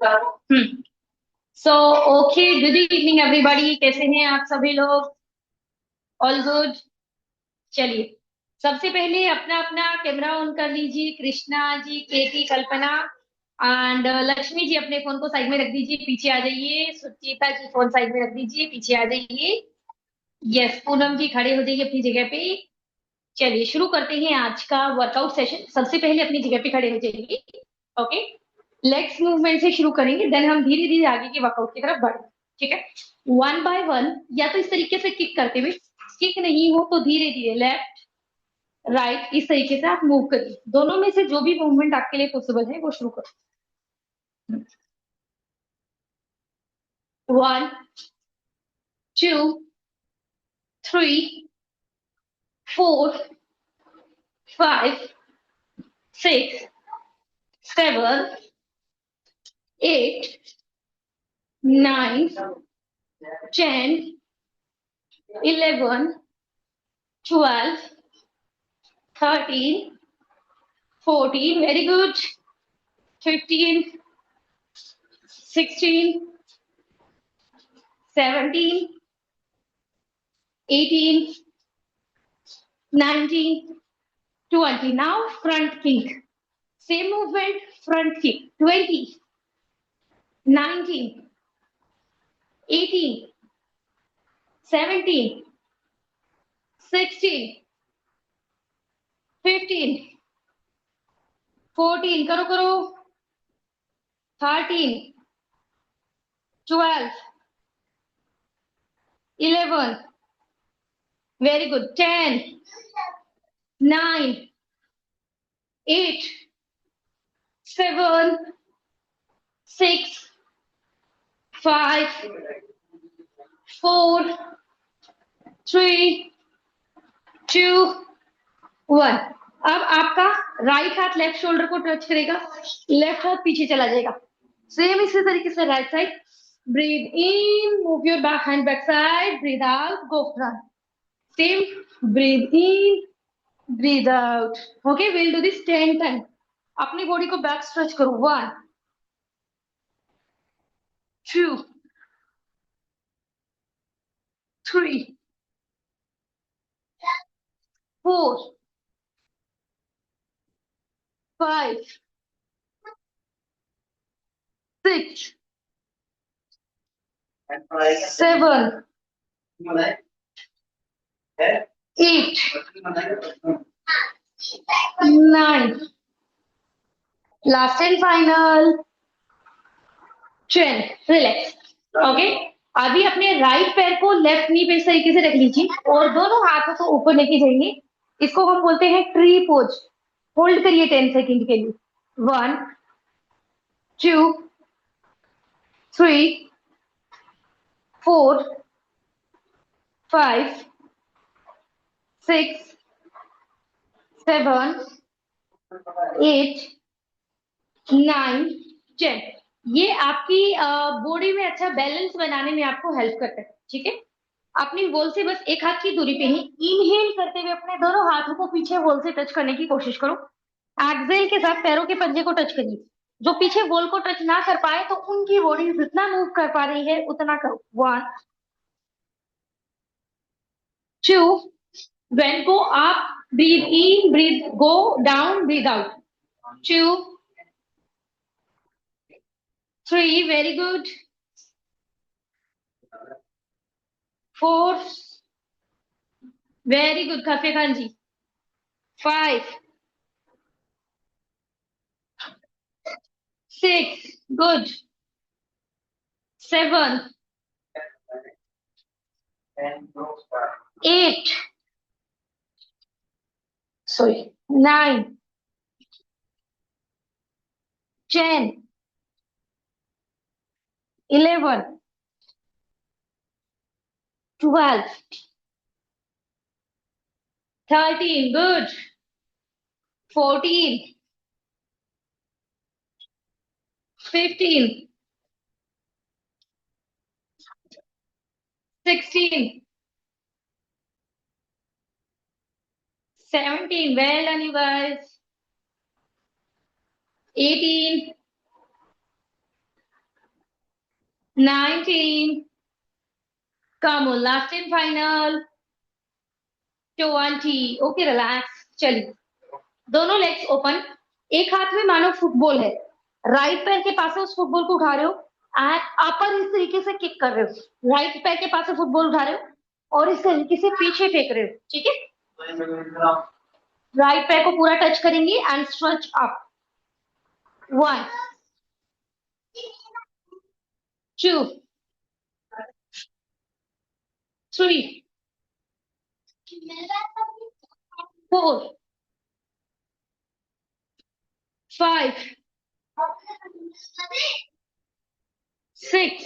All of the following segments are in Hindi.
हम्म so okay, good evening everybody. कैसे हैं आप सभी लोग? All good. चलिए, सबसे पहले अपना अपना कैमरा ऑन कर लीजिए। कृष्णा जी, केटी, कल्पना एंड लक्ष्मी जी अपने फोन को साइड में रख दीजिए, पीछे आ जाइए। सुचिता जी फोन साइड में रख दीजिए, पीछे आ जाइए। यस, पूनम जी खड़े हो जाइए अपनी जगह पे। चलिए शुरू करते हैं आज का वर्कआउट सेशन। सबसे पहले अपनी जगह पे खड़े हो जाइए। ओके, लेग्स मूवमेंट से शुरू करेंगे, देन हम धीरे धीरे आगे के वर्कआउट की तरफ बढ़ेंगे। ठीक है, वन बाय वन। या तो इस तरीके से किक करते हुए, किक नहीं हो तो धीरे धीरे लेफ्ट राइट, इस तरीके से आप मूव करिए। दोनों में से जो भी मूवमेंट आपके लिए पॉसिबल है वो शुरू करो। One, two, three, four, five, six, seven, eight, nine, 10, 11, 12, 13, 14, very good, 15, 16, 17, 18, 19, 20. Now front kick. Same movement, front kick. 20, 19, 18, 17, 16, 15, 14, करो करो, 13, 12, 11, very good, 10, 9, 8, 7, 6, 5, 4, 3, 2, 1। अब आपका राइट हाथ लेफ्ट शोल्डर को टच करेगा, लेफ्ट हाथ पीछे चला जाएगा। सेम इसी तरीके से right side. Breathe in, move your back hand back side, breathe out, go front. Same, breathe in, breathe out. Okay, will do this 10 time. अपनी बॉडी को बैक स्ट्रेच करो। 1, 2, 3, 4, 5, 6, 7, 8, 9, last and final, 10। Relax. Okay, अभी अपने राइट पैर को लेफ्ट नी पे इस तरीके से रख लीजिए और दोनों हाथों को ऊपर लेके जाइए। इसको हम बोलते हैं ट्री पोज। होल्ड करिए 10 सेकेंड के लिए। 1, 2, 3, 4, 5, 6, 7, 8, 9, 10। ये आपकी बॉडी में अच्छा बैलेंस बनाने में आपको हेल्प करता है। ठीक है, अपनी वॉल से बस एक हाथ की दूरी पे ही इनहेल करते हुए अपने दोनों हाथों को पीछे वॉल से टच करने की कोशिश करो। एक्सेल के साथ पैरों के पंजे को टच करिए। जो पीछे वॉल को टच ना कर पाए तो उनकी बॉडी जितना मूव कर पा रही है उतना करो। 1, 2, when go up, breathe in, breathe, go down, breathe out. 2, 3, very good. 4, very good, Kafe Khanji. 5, 6, good. 7, 8, sorry, 9, 10, 11, 12, 13, good. 14, 15, 16, 17, well done you guys. 18, 19. Come on, last and final. 20. Okay relax. चलिए, दोनों लेग्स ओपन। एक हाथ में मानो फुटबॉल है, राइट पैर के पास से उस फुटबॉल को उठा रहे हो एंड अपर इस तरीके से किक कर रहे हो। राइट पैर के पास से फुटबॉल उठा रहे हो और इस तरीके से पीछे फेंक रहे हो। ठीक है, राइट पैर को पूरा टच करेंगे and stretch up. 1, 2, 3, 4, 5, 6,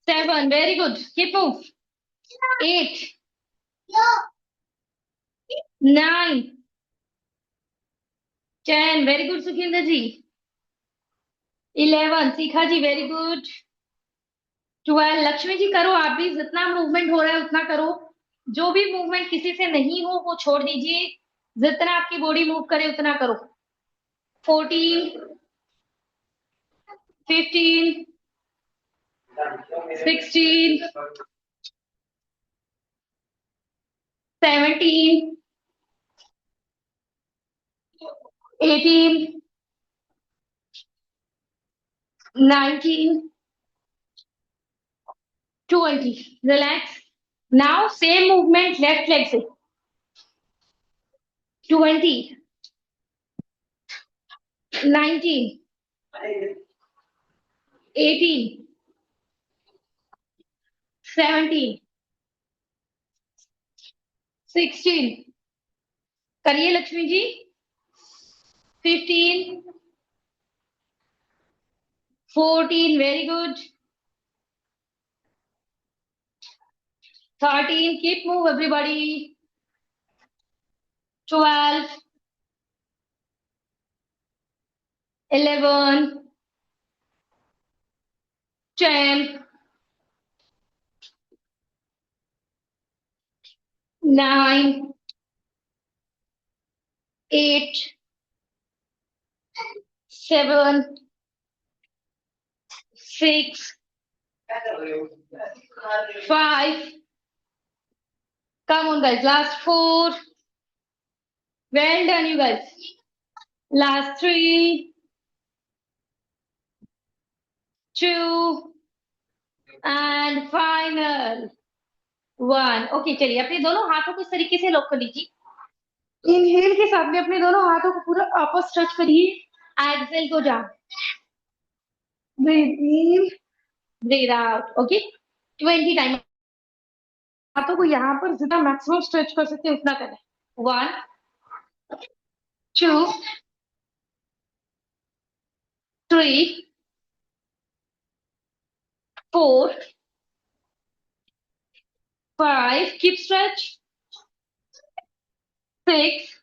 7. Very good. Keep move. 8, 9, 10. Very good, Sukhinder ji. 11. Shikha ji, very good. 12. Lakshmi ji करो, आप भी जितना मूवमेंट हो रहा है उतना करो। जो भी मूवमेंट किसी से नहीं हो वो छोड़ दीजिए, जितना आपकी बॉडी मूव करे उतना करो। 14, 15, 16, 17, 18, 19, 20. Relax. Now same movement left leg से। 20, 19, 18, 17, 16। करिए Lakshmi ji. 15, 14. Very good. 13. Keep move everybody. 12, 11, 10, 9, 8, 7, 6, 5. Come on guys, last 4. Well done you guys. Last 3, 2 and final 1. Okay, चलिए अपने दोनों हाथों को इस तरीके से लॉक कर लीजिए। इनहेल के साथ में अपने दोनों हाथों को पूरा आपस स्ट्रेच करिए। एक्सेल को डाउन। ब्रीथ इन, ब्रीथ आउट। ओके, 20 टाइम हाथों को यहाँ पर जितना मैक्सिमम स्ट्रेच कर सकते हैं उतना करें। 1, 2, 3, 4, 5. Keep stretch. 6,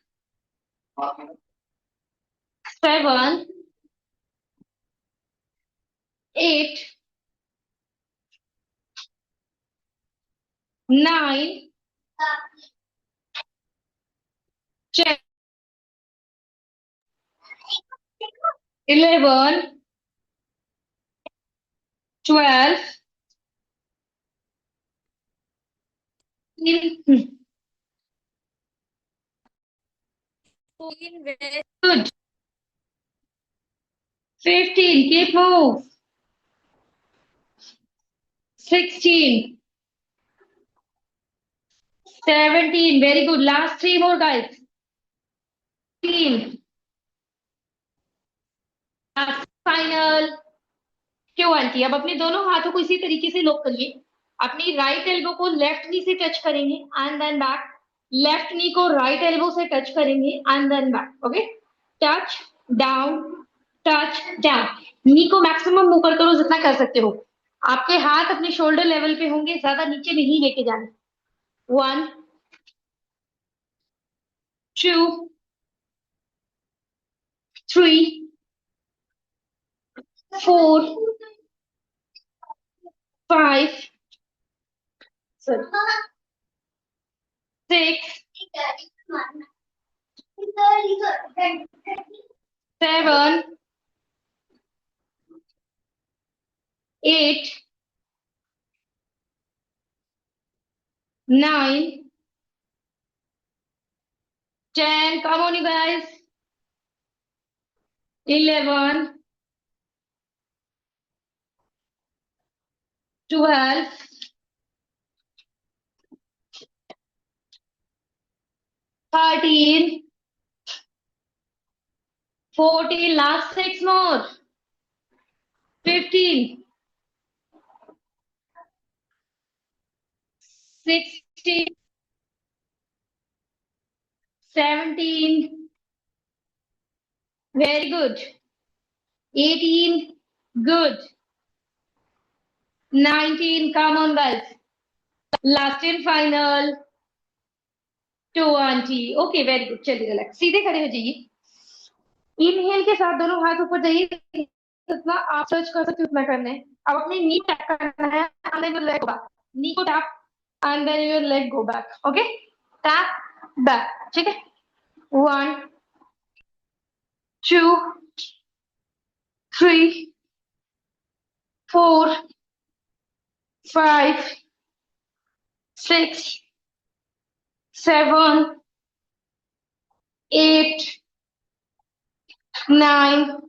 7, 8, 9, 10, 11, 12. Very good. 15. Keep move. 16, 17. Very good. Last 3 more guys. 18. Last final 20. अब अपने दोनों हाथों को इसी तरीके से लॉक करिए। अपनी राइट एल्बो को लेफ्ट नी से टच करेंगे and then back. Left knee को राइट एल्बो से टच करेंगे and then back. Okay, touch down, touch down. Knee को मैक्सिमम मूव कर करो जितना कर सकते हो। आपके हाथ अपने शोल्डर लेवल पे होंगे, ज्यादा नीचे नहीं लेके जाने। 1, 2, 3, 4, 5, sorry, 6, 7, 8, 9, 10. Come on, you guys. 11, 12, 13, 14. Last 6 more. 15, 16, 17. Very good. 18. Good. 19. Come on, guys. Last and final. 20. Okay very good, चलिए रिलैक्स, सीधे खड़े हो जाइए। इनहेल के साथ दोनों हाथ ऊपर जाइए, जितना आप टच कर सकते हो उतना करना है। अब अपनी नी टैप करना है, and then your leg back, knee को tap and then your leg go back. Okay, tap back, ठीक है। 1, 2, 3, 4, 5, 6, 7, 8, 9,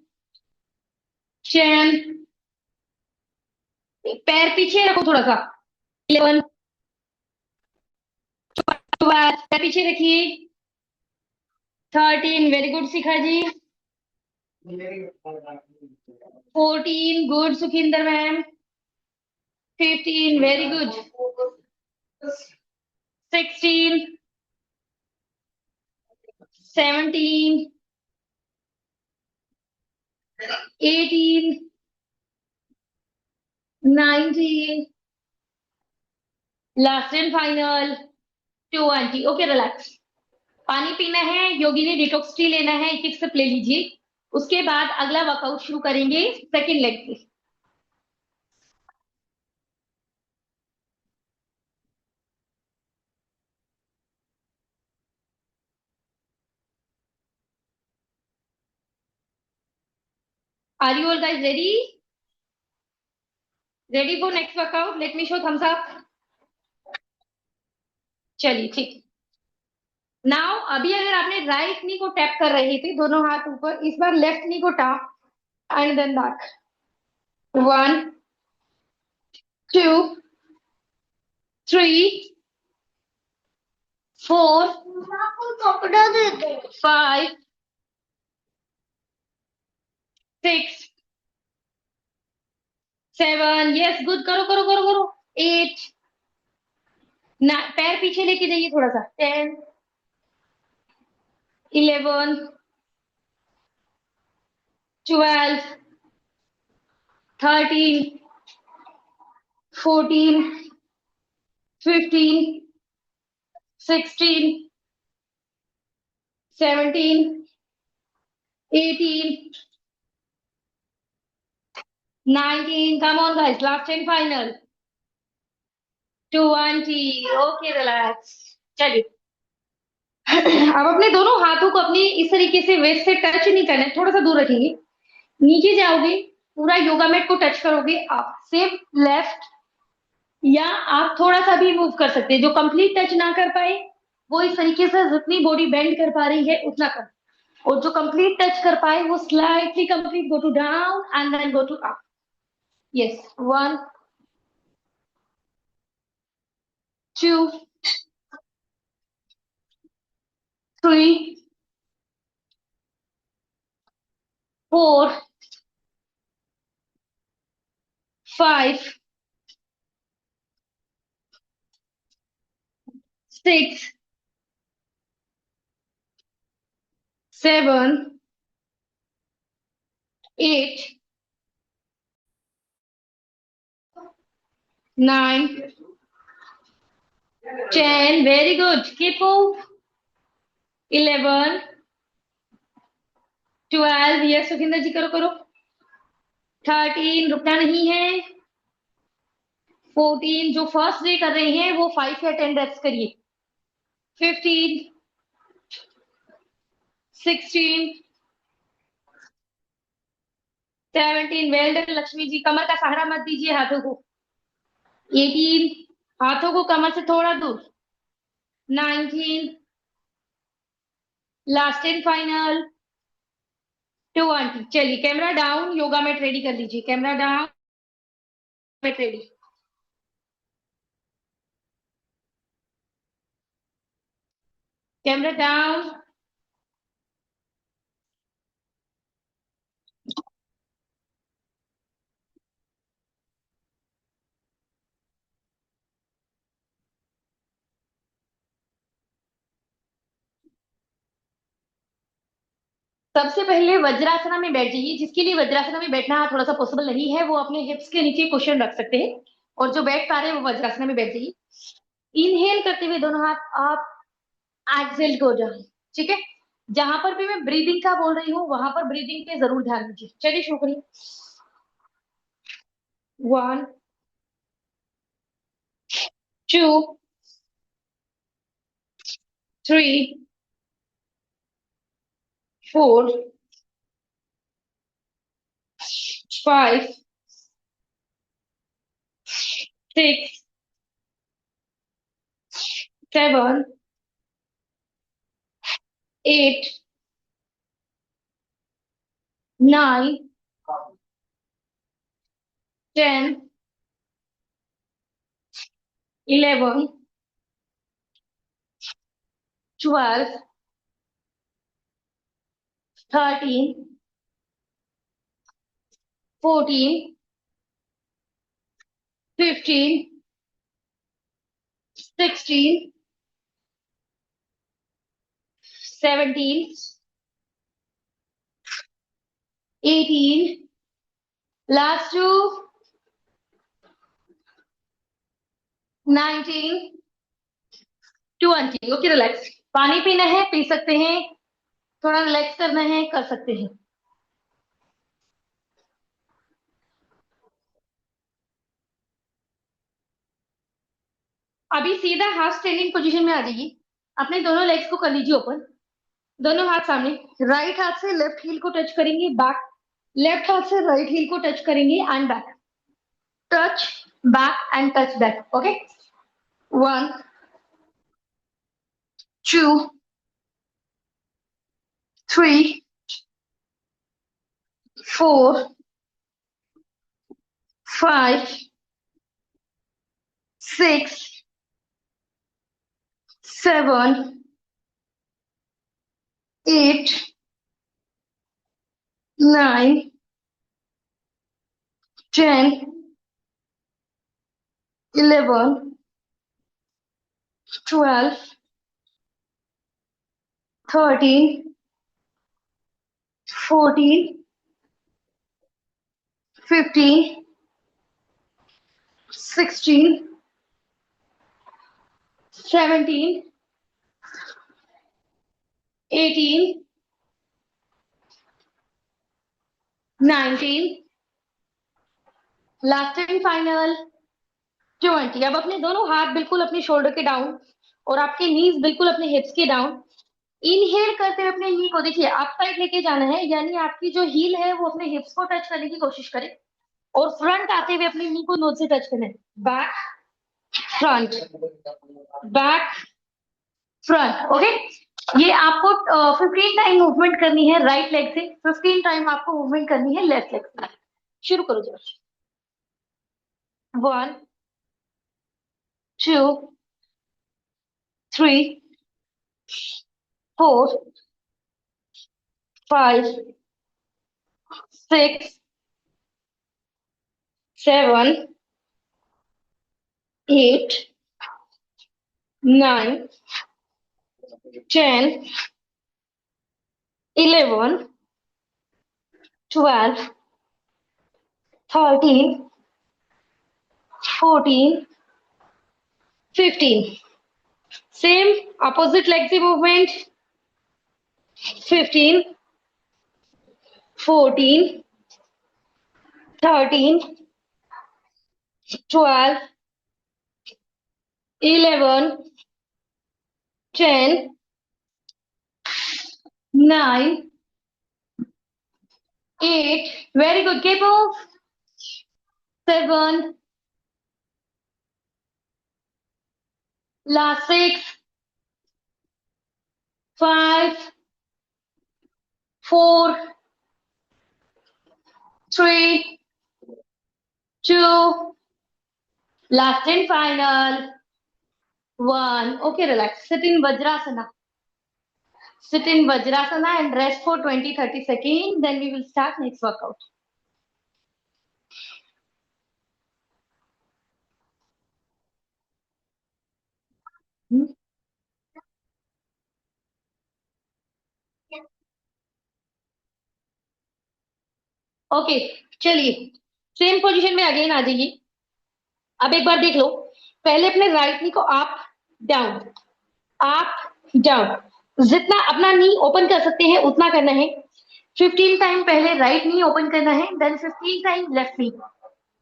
10। पैर पीछे रखो थोड़ा सा। 11, 12, पैर पीछे रखिए। 13, very good Shikha ji. 14, good Sukhinder ma'am. 15, very good. 16, 17, 18, 19, last and final 20। Okay relax. पानी पीना है, योगी ने डिटॉक्स टी लेना है, एक एक सिप ले लीजिए। उसके बाद अगला वर्कआउट शुरू करेंगे सेकंड लेग से। Are you all guys ready? Ready for next workout? Let me show thumbs up. चलिए ठीक। नाउ अभी अगर आपने राइट नी को टैप कर रहे थे दोनों हाथ ऊपर, इस बार लेफ्ट नी को tap and then back. 1, 2, 3, 4, 5, 6, 7। Yes good, करो करो करो करो। 8, ना पैर पीछे लेके जाइए थोड़ा सा। 10, 11, 12, 13, 14, 15, 16, 17, 18, 19. Come on, guys. Last and final. 20. Okay, relax. चलिए। अब अपने दोनों हाथों को अपनी इस तरीके से वेस्ट से टच नहीं करना है, थोड़ा सा दूर रखेंगे। नीचे जाओगे, पूरा योगा मैट को टच करोगे आप, सिर्फ लेफ्ट, या आप थोड़ा सा भी मूव कर सकते हैं। जो कंप्लीट टच ना कर पाए वो इस तरीके से जितनी बॉडी बेंड कर पा रही है उतना कर, और जो कंप्लीट टच कर पाए वो slightly complete go to down and then go to up. Yes, 1, 2, 3, 4, 5, 6, 7, 8, 9, 10. Very good. Keep move. 11, 12. Yes Sukhinder जी, करो करो। 13, रुकना नहीं है। 14, जो फर्स्ट डे कर रहे हैं वो 5 या 10 रेप्स करिए। 15, 16, 17, वेल डन लक्ष्मी जी। कमर का सहारा मत दीजिए हाथों को। 18, हाथों को कमर से थोड़ा दूर। 19, लास्ट एंड फाइनल। 20। चलिए camera down, yoga mat ready कर लीजिए। Camera down, mat ready. Camera down. सबसे पहले वज्रासना में बैठ जाइए। जिसके लिए वज्रासना में बैठना थोड़ा सा पॉसिबल नहीं है, वो अपने हिप्स के नीचे क्वेश्चन रख सकते हैं। और जो बैठ पा रहे हैं वो वज्रासना में बैठ जाइए। इनहेल करते हुए दोनों हाथ आप, एक्सेल को जाए। ठीक है। जहां पर भी मैं ब्रीदिंग का बोल रही हूँ वहां पर ब्रीदिंग पे जरूर ध्यान दीजिए। चलिए शुरू करिए। 1, 2, 3, 4, 5, 6, 7, 8, 9, 10, 11, 12, 13, 14, 15, 16, 17, 18, last two, 19, 20। Okay, relax. पानी पीना है पी सकते हैं, थोड़ा रिलैक्स करना है कर सकते हैं। अभी सीधा हाफ स्टैंडिंग पोजीशन में आ जाइए। अपने दोनों लेग्स को कर लीजिए ओपन। दोनों हाथ सामने। राइट हाथ से लेफ्ट हील को टच करेंगे, बैक। लेफ्ट हाथ से राइट हील को टच करेंगे and back. Touch back and touch back. Okay. 1, 2, 3, 4, 5, 6, 7, 8, 9, 10, 11, 12, 13, 14, 15, 16, 17, 18, 19, last and final 20। अब अपने दोनों हाथ बिल्कुल अपने शोल्डर के डाउन और आपके नीज बिल्कुल अपने हिप्स के डाउन। इनहेल करते हुए अपने नी को देखिए अप साइड लेके जाना है, यानी आपकी जो हील है वो अपने हिप्स को टच करने की कोशिश करे। और फ्रंट आते हुए अपनी नी को नोज से टच करना है। Back, front, back, front. Okay. ये आपको 15 टाइम मूवमेंट करनी है राइट लेग से, 15 टाइम आपको मूवमेंट करनी है लेफ्ट लेग से। शुरू करो जरा। 1, 2, 3, 4, 5, 6, 7, 8, 9, 10, 11, 12, 13, 14, 15। Same opposite leg से movement। 15, 14, 13, 12, 11, 10, 9, 8. Very good. Keep move. 7. Last 6. 5. 4. 3. 2. Last and final. 1. Okay, relax. Sit in Vajrasana. Sit in Vajrasana and rest for 20-30 seconds. Then we will start next workout. Okay, चलिए सेम पोजीशन में अगेन आ जाइए। अब एक बार देख लो, पहले अपने राइट नी को अप डाउन, अप डाउन। जितना अपना नी ओपन कर सकते हैं उतना करना है। 15 टाइम पहले राइट नी ओपन करना है, देन 15 टाइम लेफ्ट नी।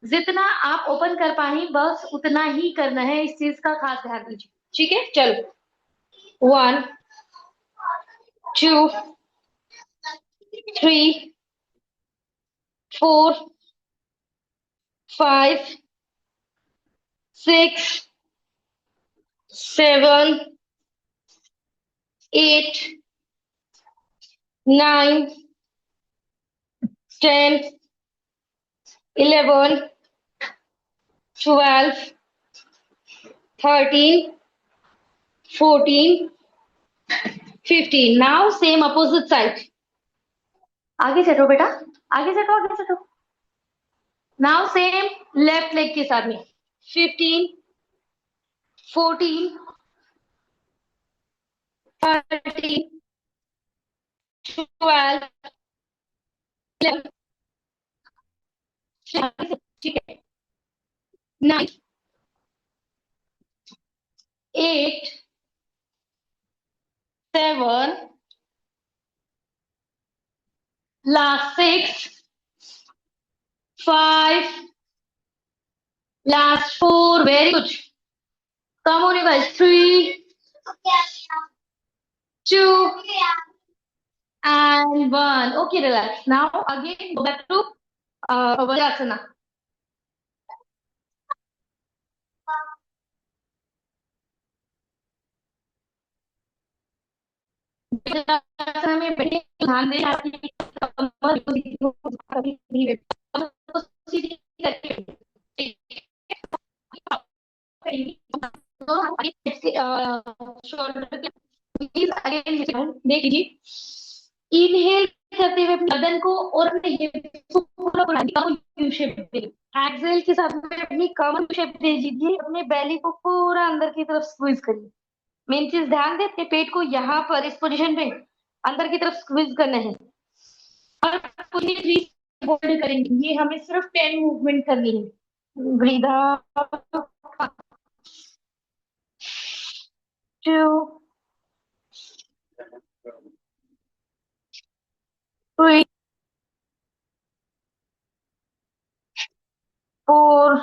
जितना आप ओपन कर पाए बस उतना ही करना है, इस चीज का खास ध्यान दीजिए। ठीक है, चलो 1 2 3 4 5 6 7 8 9 10 11 12 13 14 15। Now same opposite side. आगे चलो बेटा, आगे चलो, आगे चलो। नाउ सेम लेफ्ट लेग के साथ में 15 14 13 12 11। ठीक है, 9 8 7 last 6 5 last 4। very good, come on you guys, 3 2 and 1। okay, relax. Now again go back to Vajrasana। Vajrasana में बैठे ध्यान दें आपकी कमर कभी नहीं बैठे, कमर को सीधी करके शोल्डर के प्लीज अगेन देख लीजिए। इनहेल करते हुए अपने बदन को और अपने हिप्स को पूरा बढ़ा यू शेप दे। एक्सेल के साथ में अपनी कमर शेप दे दीजिए, अपने बेली को पूरा अंदर की तरफ स्क्वीज करिए। मेन चीज ध्यान दे, अपने पेट को यहाँ पर इस पोजीशन पे अंदर की तरफ स्क्वीज करना है। और पूरी 3 होल्ड करेंगे, ये हमें सिर्फ 10 मूवमेंट करनी है। ब्रीद आउट 2 3 4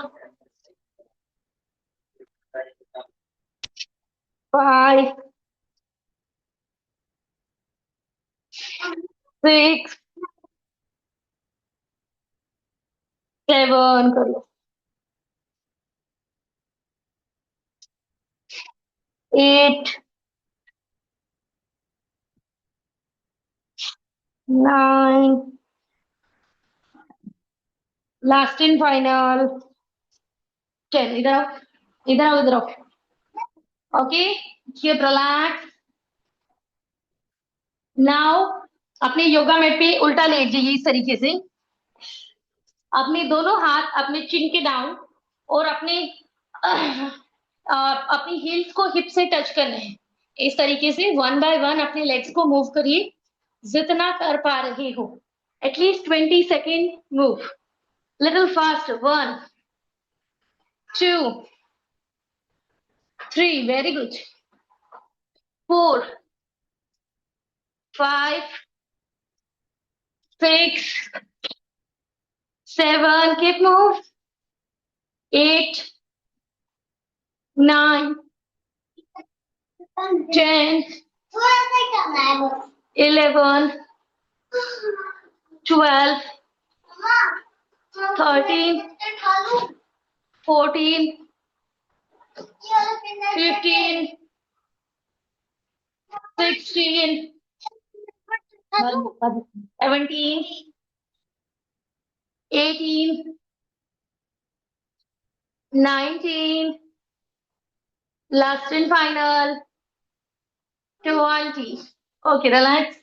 5 6 7 कर लो, 8 9 लास्ट एंड फाइनल 10। इधर आओ, इधर आओ, इधर आओ। Okay, keep relax. नाउ अपने योगा मैट पे उल्टा लेट जाइए इस तरीके से। अपने दोनों हाथ अपने चिन के डाउन और अपने अपनी हील्स को हिप से टच करना है। इस तरीके से 1 बाय 1 अपने लेग्स को मूव करिए जितना कर पा रहे हो। At least 20 second move, little fast. 1 2 3 very good, 4 5 6 7 keep move, 8 9 10 11 12, 13, 14, 15, 16, 17, 18, 19, last and final, 20. Okay relax.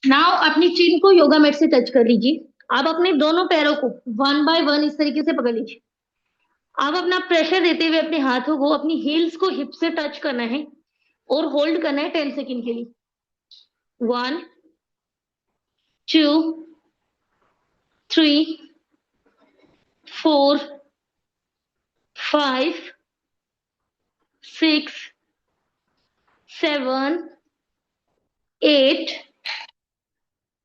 Now अपनी चिन को योगा मैट से टच कर लीजिए. आप अपने दोनों पैरों को वन बाय वन इस तरीके से पकड़ लीजिए. आप अपना प्रेशर देते हुए अपने हाथों को अपनी हील्स को हिप से टच करना है और होल्ड करना है 10 सेकेंड के लिए. 1, 2, 3, 4, 5, 6, 7, 8,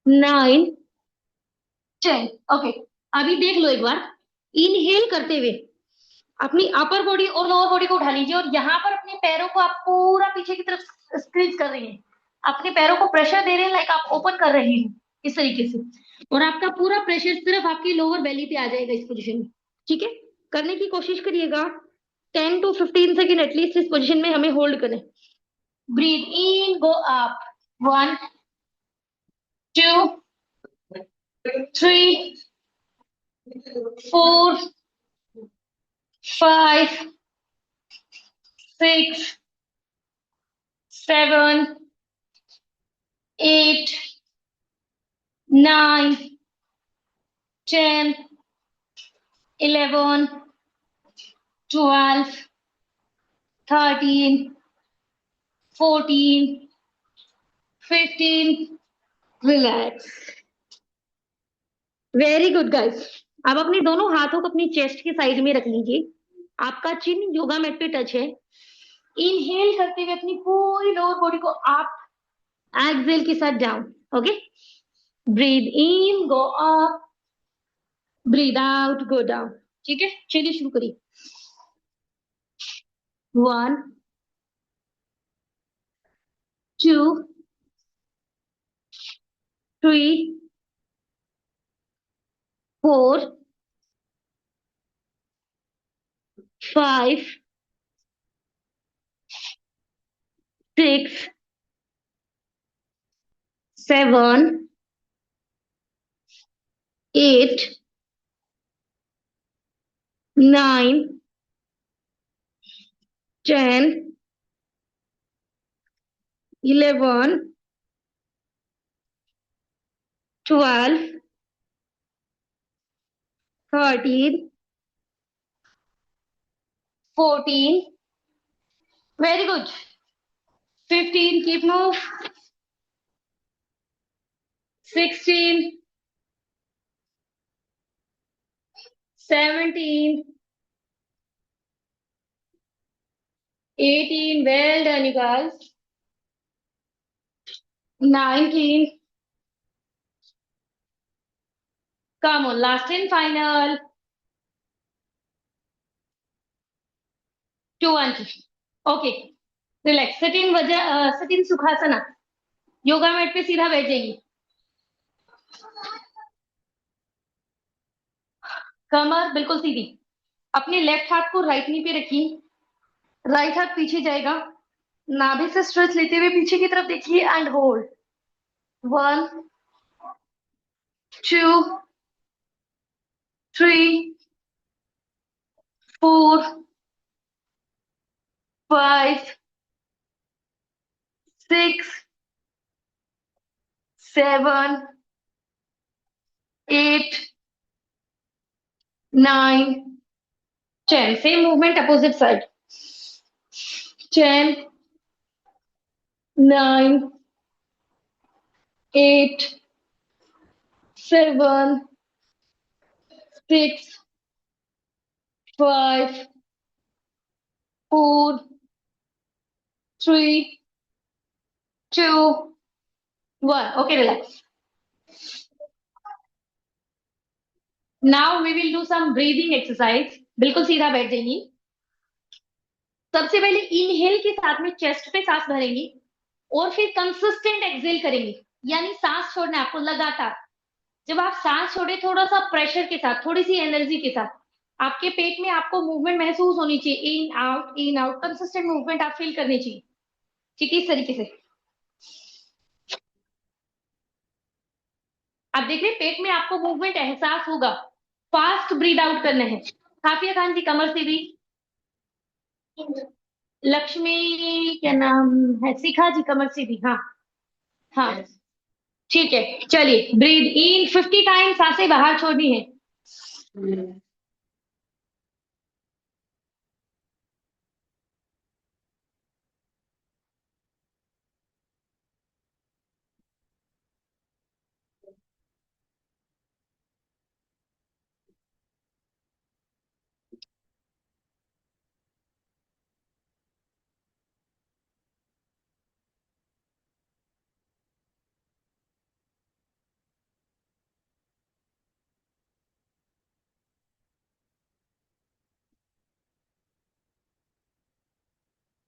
9, 10. ओके. अभी देख लो एक बार. इनहेल करते हुए अपनी अपर बॉडी और लोअर बॉडी को उठा लीजिए और यहाँ पर अपने पैरों को आप पूरा पीछे की तरफ स्क्रीज कर रहे हैं. अपने पैरों को प्रेशर दे रहे हैं लाइक आप ओपन कर रहे हैं इस तरीके से. और आपका पूरा प्रेशर सिर्फ आपकी लोअर बेली पे आ जाएगा इस पोजीशन में. ठीक है. करने की कोशिश करिएगा. 10 to 15 सेकेंड एटलीस्ट इस पोजीशन में हमें होल्ड करें. ब्रीथ इन, go up. 1, 2, 3, 4, 5, 6, 7, 8, 9, 10, 11, 12, 13, 14, 15. Relax. Very good guys. अब अपने दोनों हाथों को अपनी चेस्ट के साइड में रख लीजिए. आपका चिन योगा मैट पे टच है. इनहेल करते हुए अपनी पूरी लोअर बॉडी को आप एक्सेल के साथ down. Okay. Breathe in, go up. Breathe out, go down. ठीक है. चलिए शुरू करिए. 1, 2, 3, 4, 5, 6, 7, 8, 9, 10, 11, 12, 13, 14. Very good. 15. Keep move. 16, 17, 18. Well done, you guys. 19. Come on, last and final. 20. Okay. Relax. Sit in Sukhasana. Yoga mat पे सीधा बैठ जाइए. कमर बिल्कुल सीधी. अपने लेफ्ट हाथ को राइट नी पे रखिए. राइट हाथ पीछे जाएगा. नाभि से स्ट्रेच लेते हुए पीछे की तरफ देखिए and hold. 1, 2, 3, 4, 5, 6, 7, 8, 9, 10. Same movement, opposite side. 10, 9, 8, 7, 6, 5, 4, 3, 2, 1. Okay, relax. Now we will do some breathing exercise. बिल्कुल सीधा बैठ जाइए. सबसे पहले इनहेल के साथ में चेस्ट पे सांस भरेंगे और फिर कंसिस्टेंट एक्सेल करेंगे. यानी सांस छोड़ना है आपको लगातार. जब आप सांस छोड़े थोड़ा सा प्रेशर के साथ, थोड़ी सी एनर्जी के साथ, आपके पेट में आपको मूवमेंट महसूस होनी चाहिए, इन आउट, कंसिस्टेंट मूवमेंट आप फील करनी चाहिए। ठीक है, इस तरीके से आप देख रहे हैं, पेट में आपको मूवमेंट एहसास होगा। फास्ट ब्रीद आउट करना है। काफिया खान जी, कमर से भी। लक्ष्मी क्या नाम है, शिखा जी, कमर से भी। हाँ हाँ, ठीक है। चलिए, ब्रीद इन 50 टाइम, सांसें बाहर छोड़नी है।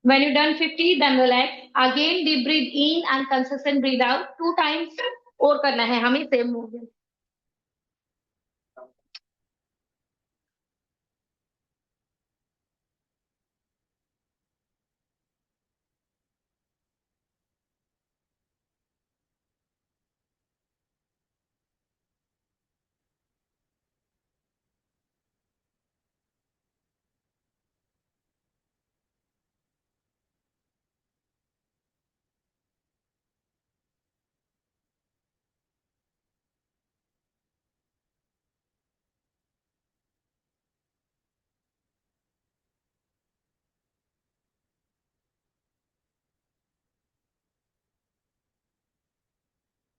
When you done 50, then relax. Again, deep breathe in and consistent breathe out. 2 times और करना है हमें, same movement.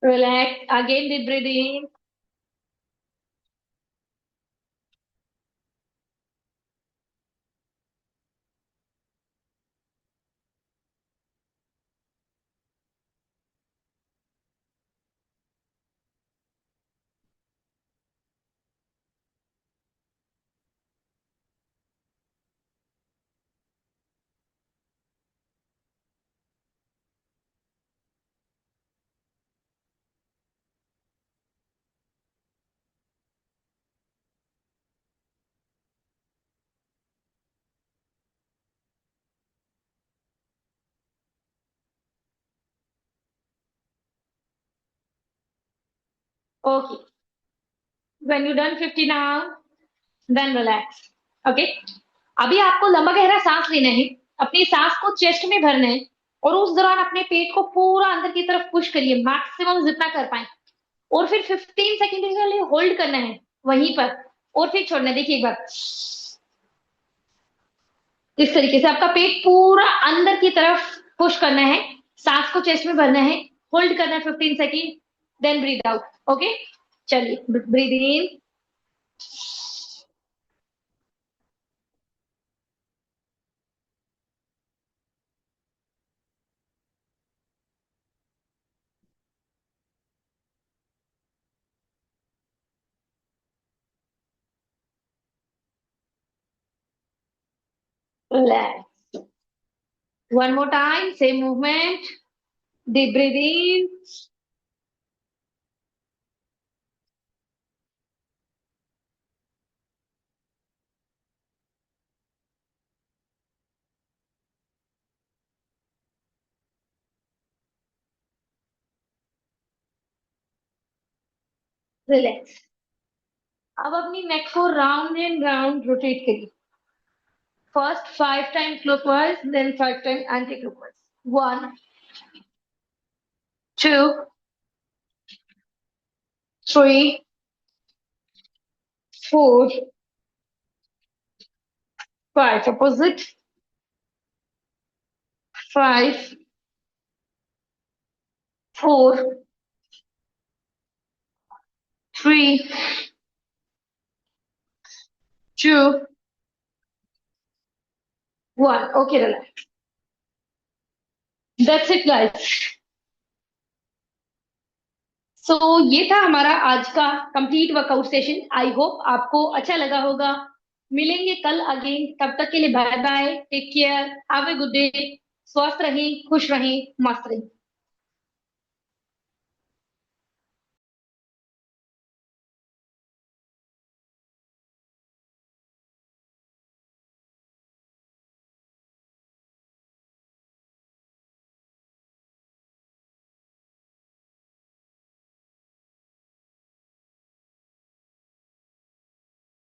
Relax. Again, deep breathe in. Okay. When you done 50 now, then relax. Okay. अभी आपको लंबा गहरा सांस लेना है। अपनी सांस को चेस्ट में भरना है। और उस दौरान अपने पेट को पूरा अंदर की तरफ पुश करिए, मैक्सिमम जितना कर पाए। और फिर 15 सेकेंड के लिए होल्ड करना है वहीं पर। और फिर छोड़ना है। देखिए एक बार, इस तरीके से आपका पेट पूरा अंदर की तरफ पुश करना है। सांस को चेस्ट में भरना है। होल्ड करना है 15 second. Then breathe out. Okay, चलिए, breathe in. Relax. One more time, same movement. Deep breathe in. Relax. अब अपनी नेक को राउंड एंड राउंड रोटेट करिए। First 5 time clockwise, then 5 time anti clockwise. 1, 2, 3, 4, 5। Opposite. 5, 4, 3, 2, 1। Okay, relax. That's it, guys. सो ये था हमारा आज का complete workout session. I hope आपको अच्छा लगा होगा। मिलेंगे कल अगेन, तब तक के लिए bye bye, take care, have a good day. स्वस्थ रहें, खुश रहें, मस्त रहें।